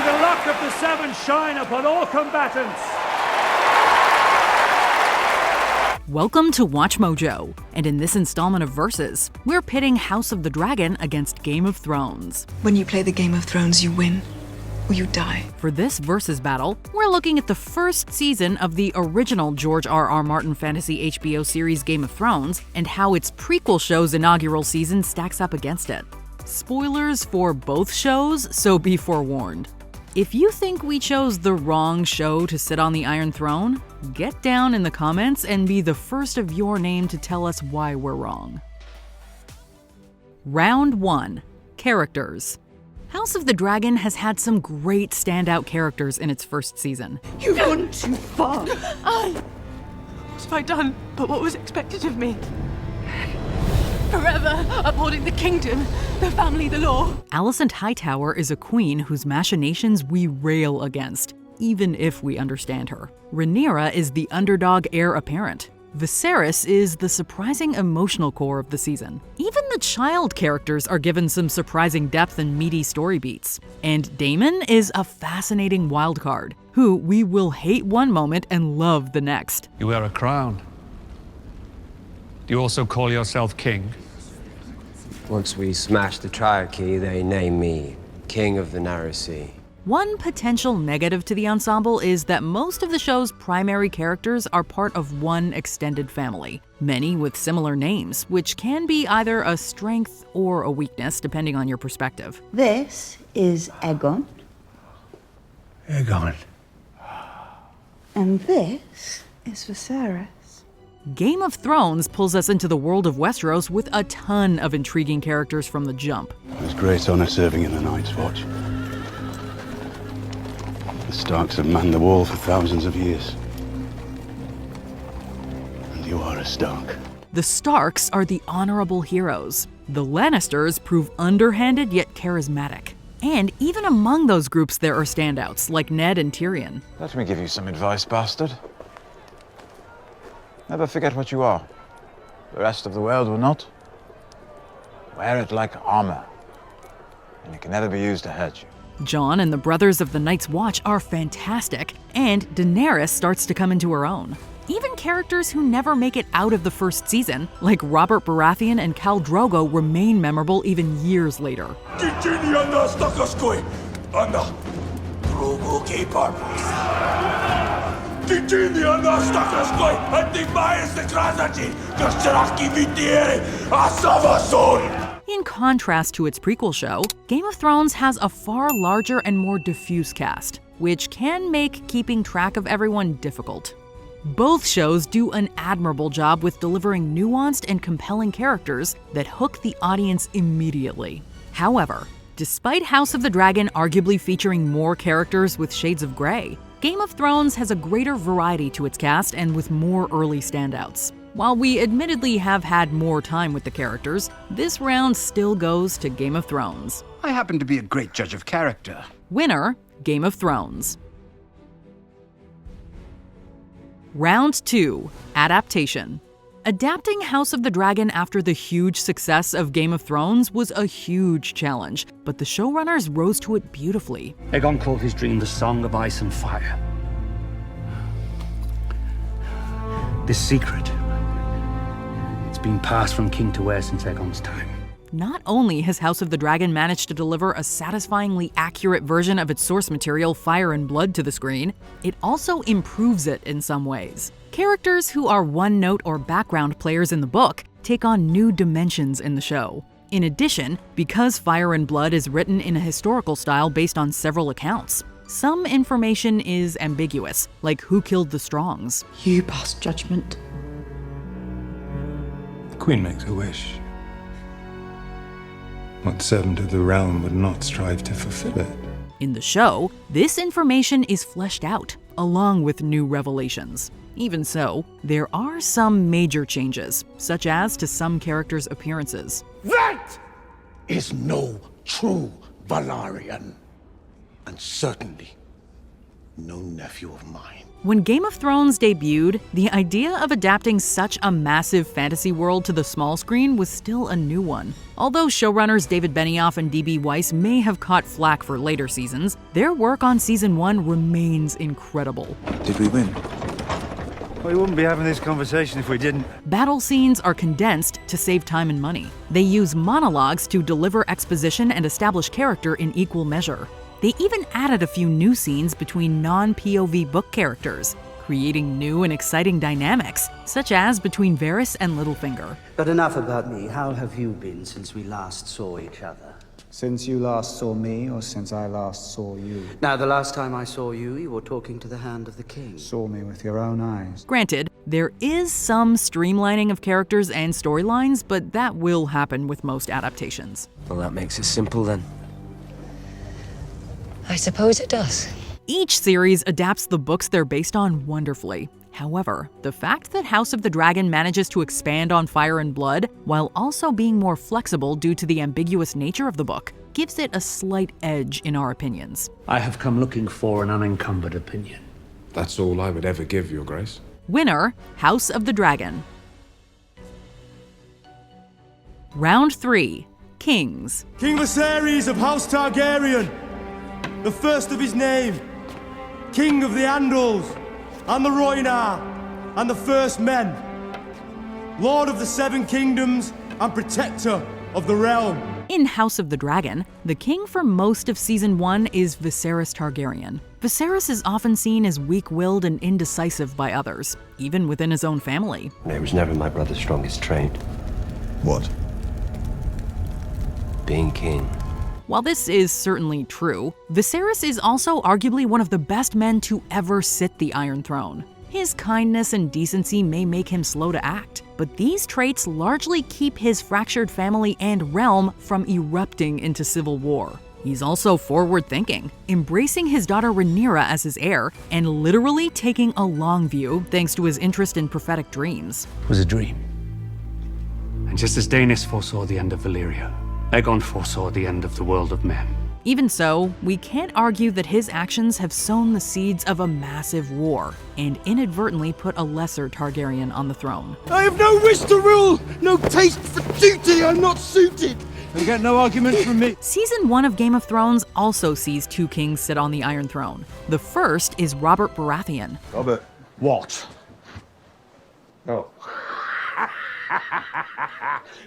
the luck of the seven shine upon all combatants. Welcome to Watch Mojo, and in this installment of Versus, we're pitting House of the Dragon against Game of Thrones. When you play the Game of Thrones, you win, or you die. For this Versus battle, we're looking at the first season of the original George R.R. Martin fantasy HBO series Game of Thrones, and how its prequel show's inaugural season stacks up against it. Spoilers for both shows, so be forewarned. If you think we chose the wrong show to sit on the Iron Throne, get down in the comments and be the first of your name to tell us why we're wrong. Round 1. Characters. House of the Dragon has had some great standout characters in its first season. You've gone too far. What have I done but what was expected of me? Forever upholding the kingdom, the family, the law. Alicent Hightower is a queen whose machinations we rail against, even if we understand her. Rhaenyra is the underdog heir apparent. Viserys is the surprising emotional core of the season. Even the child characters are given some surprising depth and meaty story beats. And Daemon is a fascinating wildcard, who we will hate one moment and love the next. You wear a crown. Do you also call yourself king? Once we smash the Triarchy, they name me King of the Narrow Sea. One potential negative to the ensemble is that most of the show's primary characters are part of one extended family, many with similar names, which can be either a strength or a weakness depending on your perspective. This is Aegon. Aegon. And this is Viserys. Game of Thrones pulls us into the world of Westeros with a ton of intriguing characters from the jump. It was great honor serving in the Night's Watch. The Starks have manned the wall for thousands of years. And you are a Stark. The Starks are the honorable heroes. The Lannisters prove underhanded yet charismatic. And even among those groups there are standouts, like Ned and Tyrion. Let me give you some advice, bastard. Never forget what you are. The rest of the world will not. Wear it like armor, and it can never be used to hurt you. Jon and the Brothers of the Night's Watch are fantastic, and Daenerys starts to come into her own. Even characters who never make it out of the first season, like Robert Baratheon and Khal Drogo, remain memorable even years later. In contrast to its prequel show, Game of Thrones has a far larger and more diffuse cast, which can make keeping track of everyone difficult. Both shows do an admirable job with delivering nuanced and compelling characters that hook the audience immediately. However, despite House of the Dragon arguably featuring more characters with shades of gray, Game of Thrones has a greater variety to its cast and with more early standouts. While we admittedly have had more time with the characters, this round still goes to Game of Thrones. I happen to be a great judge of character. Winner, Game of Thrones. Round 2. Adaptation. Adapting House of the Dragon after the huge success of Game of Thrones was a huge challenge, but the showrunners rose to it beautifully. Aegon called his dream the Song of Ice and Fire. This secret, it's been passed from king to heir since Aegon's time. Not only has House of the Dragon managed to deliver a satisfyingly accurate version of its source material, Fire and Blood, to the screen, it also improves it in some ways. Characters who are one-note or background players in the book take on new dimensions in the show. In addition, because Fire and Blood is written in a historical style based on several accounts, some information is ambiguous, like who killed the Strongs. You pass judgment. The Queen makes a wish. What servant of the realm would not strive to fulfill it? In the show, this information is fleshed out, along with new revelations. Even so, there are some major changes, such as to some characters' appearances. That is no true Valyrian. And certainly no nephew of mine. When Game of Thrones debuted, the idea of adapting such a massive fantasy world to the small screen was still a new one. Although showrunners David Benioff and D.B. Weiss may have caught flack for later seasons, their work on season 1 remains incredible. Did we win? We wouldn't be having this conversation if we didn't. Battle scenes are condensed to save time and money. They use monologues to deliver exposition and establish character in equal measure. They even added a few new scenes between non-POV book characters, creating new and exciting dynamics, such as between Varys and Littlefinger. But enough about me. How have you been since we last saw each other? Since you last saw me, or since I last saw you? Now, the last time I saw you, you were talking to the Hand of the King. Saw me with your own eyes. Granted, there is some streamlining of characters and storylines, but that will happen with most adaptations. Well, that makes it simple then. I suppose it does. Each series adapts the books they're based on wonderfully. However, the fact that House of the Dragon manages to expand on Fire and Blood, while also being more flexible due to the ambiguous nature of the book, gives it a slight edge in our opinions. I have come looking for an unencumbered opinion. That's all I would ever give, Your Grace. Winner, House of the Dragon. Round 3, Kings. King Viserys of House Targaryen, the first of his name, King of the Andals, and the Rhoynar, and the First Men, Lord of the Seven Kingdoms, and Protector of the Realm. In House of the Dragon, the king for most of Season 1 is Viserys Targaryen. Viserys is often seen as weak-willed and indecisive by others, even within his own family. It was never my brother's strongest trait. What? Being king. While this is certainly true, Viserys is also arguably one of the best men to ever sit the Iron Throne. His kindness and decency may make him slow to act, but these traits largely keep his fractured family and realm from erupting into civil war. He's also forward-thinking, embracing his daughter Rhaenyra as his heir, and literally taking a long view thanks to his interest in prophetic dreams. It was a dream. And just as Daenerys foresaw the end of Valyria, Aegon foresaw the end of the world of men. Even so, we can't argue that his actions have sown the seeds of a massive war, and inadvertently put a lesser Targaryen on the throne. I have no wish to rule, no taste for duty, I'm not suited. You get no argument from me. Season 1 of Game of Thrones also sees two kings sit on the Iron Throne. The first is Robert Baratheon. Robert, what? Oh.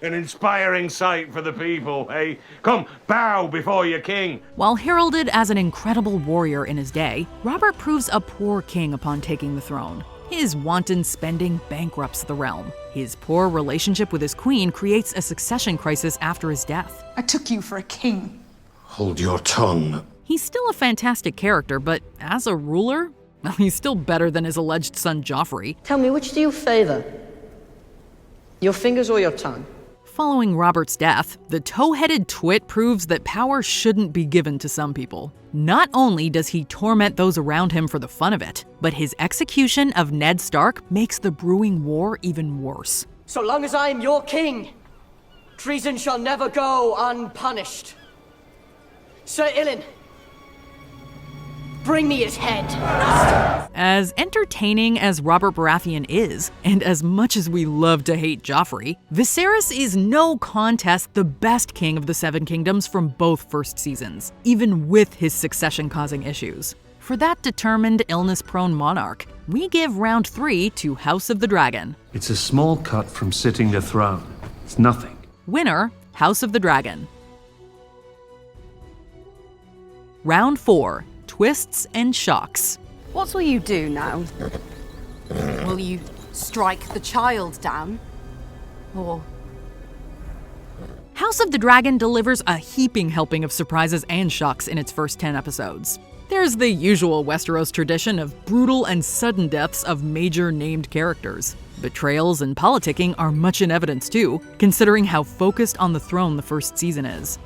An inspiring sight for the people, eh? Come, bow before your king. While heralded as an incredible warrior in his day, Robert proves a poor king upon taking the throne. His wanton spending bankrupts the realm. His poor relationship with his queen creates a succession crisis after his death. I took you for a king. Hold your tongue. He's still a fantastic character, but as a ruler, well, he's still better than his alleged son Joffrey. Tell me, which do you favor? Your fingers or your tongue? Following Robert's death, the tow-headed twit proves that power shouldn't be given to some people. Not only does he torment those around him for the fun of it, but his execution of Ned Stark makes the brewing war even worse. So long as I am your king, treason shall never go unpunished. Sir Ilyn, bring me his head. As entertaining as Robert Baratheon is, and as much as we love to hate Joffrey, Viserys is no contest the best king of the Seven Kingdoms from both first seasons, even with his succession-causing issues. For that determined, illness-prone monarch, we give round 3 to House of the Dragon. It's a small cut from sitting the throne. It's nothing. Winner, House of the Dragon. Round 4. Twists and shocks. What will you do now? Will you strike the child down? Or... House of the Dragon delivers a heaping helping of surprises and shocks in its first 10 episodes. There's the usual Westeros tradition of brutal and sudden deaths of major named characters. Betrayals and politicking are much in evidence too, considering how focused on the throne the first season is.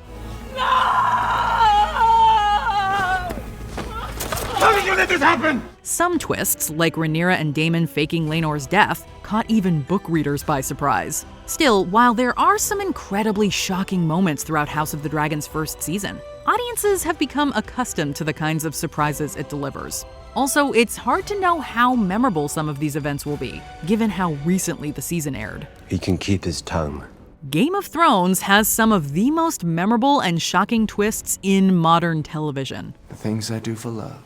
How did you let this happen? Some twists, like Rhaenyra and Daemon faking Laenor's death, caught even book readers by surprise. Still, while there are some incredibly shocking moments throughout House of the Dragon's first season, audiences have become accustomed to the kinds of surprises it delivers. Also, it's hard to know how memorable some of these events will be, given how recently the season aired. He can keep his tongue. Game of Thrones has some of the most memorable and shocking twists in modern television. The things I do for love.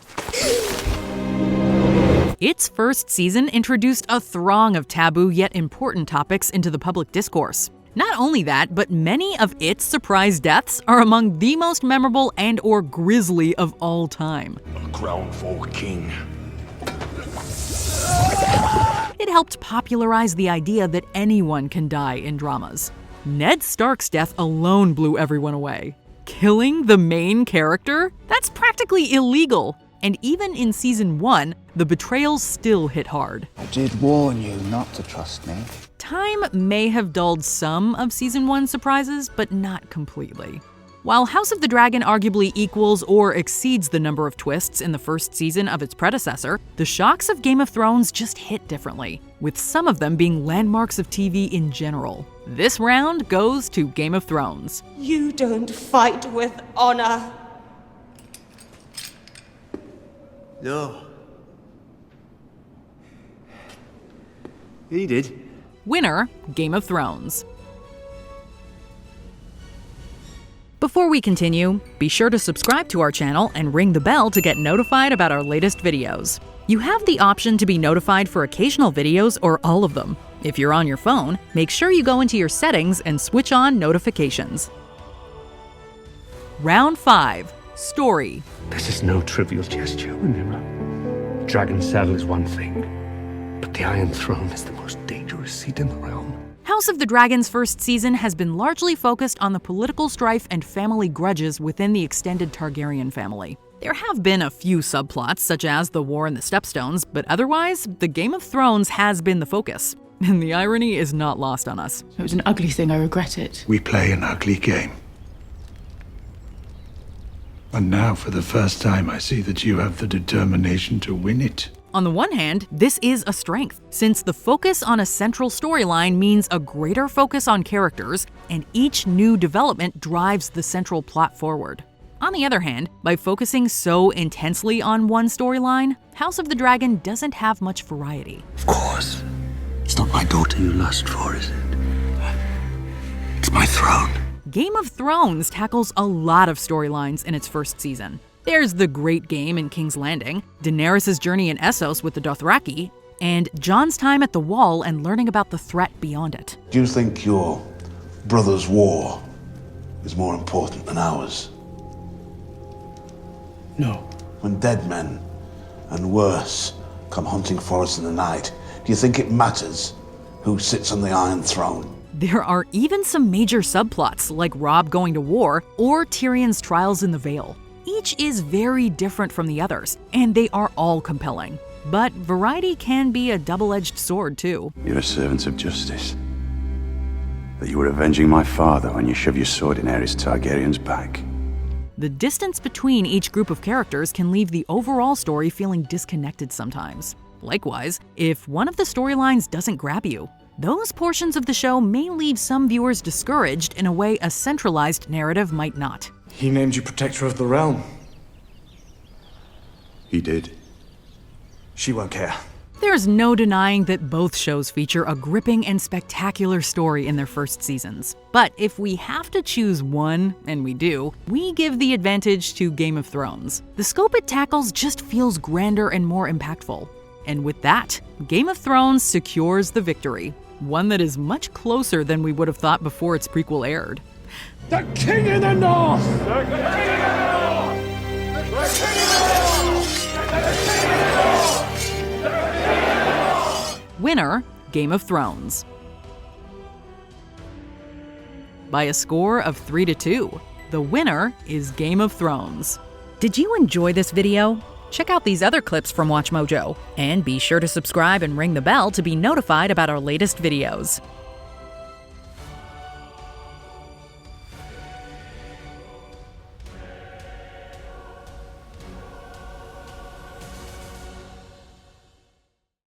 Its first season introduced a throng of taboo yet important topics into the public discourse. Not only that, but many of its surprise deaths are among the most memorable and/or grisly of all time. A crown for king. It helped popularize the idea that anyone can die in dramas. Ned Stark's death alone blew everyone away. Killing the main character? That's practically illegal. And even in season 1, the betrayals still hit hard. I did warn you not to trust me. Time may have dulled some of season 1's surprises, but not completely. While House of the Dragon arguably equals or exceeds the number of twists in the first season of its predecessor, the shocks of Game of Thrones just hit differently, with some of them being landmarks of TV in general. This round goes to Game of Thrones. You don't fight with honor. No. He did. Winner, Game of Thrones. Before we continue, be sure to subscribe to our channel and ring the bell to get notified about our latest videos. You have the option to be notified for occasional videos or all of them. If you're on your phone, make sure you go into your settings and switch on notifications. Round 5. Story. This is no trivial gesture, Rhaenyra. The dragon's saddle is one thing, but the Iron Throne is the most dangerous seat in the realm. House of the Dragon's first season has been largely focused on the political strife and family grudges within the extended Targaryen family. There have been a few subplots, such as the War in the Stepstones, but otherwise, the Game of Thrones has been the focus. And the irony is not lost on us. It was an ugly thing, I regret it. We play an ugly game. And now, for the first time, I see that you have the determination to win it. On the one hand, this is a strength, since the focus on a central storyline means a greater focus on characters, and each new development drives the central plot forward. On the other hand, by focusing so intensely on one storyline, House of the Dragon doesn't have much variety. Of course. It's not my daughter you lust for, is it? It's my throne. Game of Thrones tackles a lot of storylines in its first season. There's the Great Game in King's Landing, Daenerys' journey in Essos with the Dothraki, and Jon's time at the Wall and learning about the threat beyond it. Do you think your brother's war is more important than ours? No. When dead men, and worse, come hunting for us in the night, do you think it matters who sits on the Iron Throne? There are even some major subplots, like Robb going to war or Tyrion's trials in the Vale. Each is very different from the others, and they are all compelling. But variety can be a double-edged sword, too. You're a servant of justice. That you were avenging my father when you shove your sword in Aerys Targaryen's back. The distance between each group of characters can leave the overall story feeling disconnected sometimes. Likewise, if one of the storylines doesn't grab you, those portions of the show may leave some viewers discouraged in a way a centralized narrative might not. He named you Protector of the Realm. He did. She won't care. There's no denying that both shows feature a gripping and spectacular story in their first seasons. But if we have to choose one, and we do, we give the advantage to Game of Thrones. The scope it tackles just feels grander and more impactful. And with that, Game of Thrones secures the victory, one that is much closer than we would have thought before its prequel aired. The King of the North! The King of the North! The King of the North! Winner, Game of Thrones. By a score of 3-2, the winner is Game of Thrones. Did you enjoy this video? Check out these other clips from WatchMojo, and be sure to subscribe and ring the bell to be notified about our latest videos.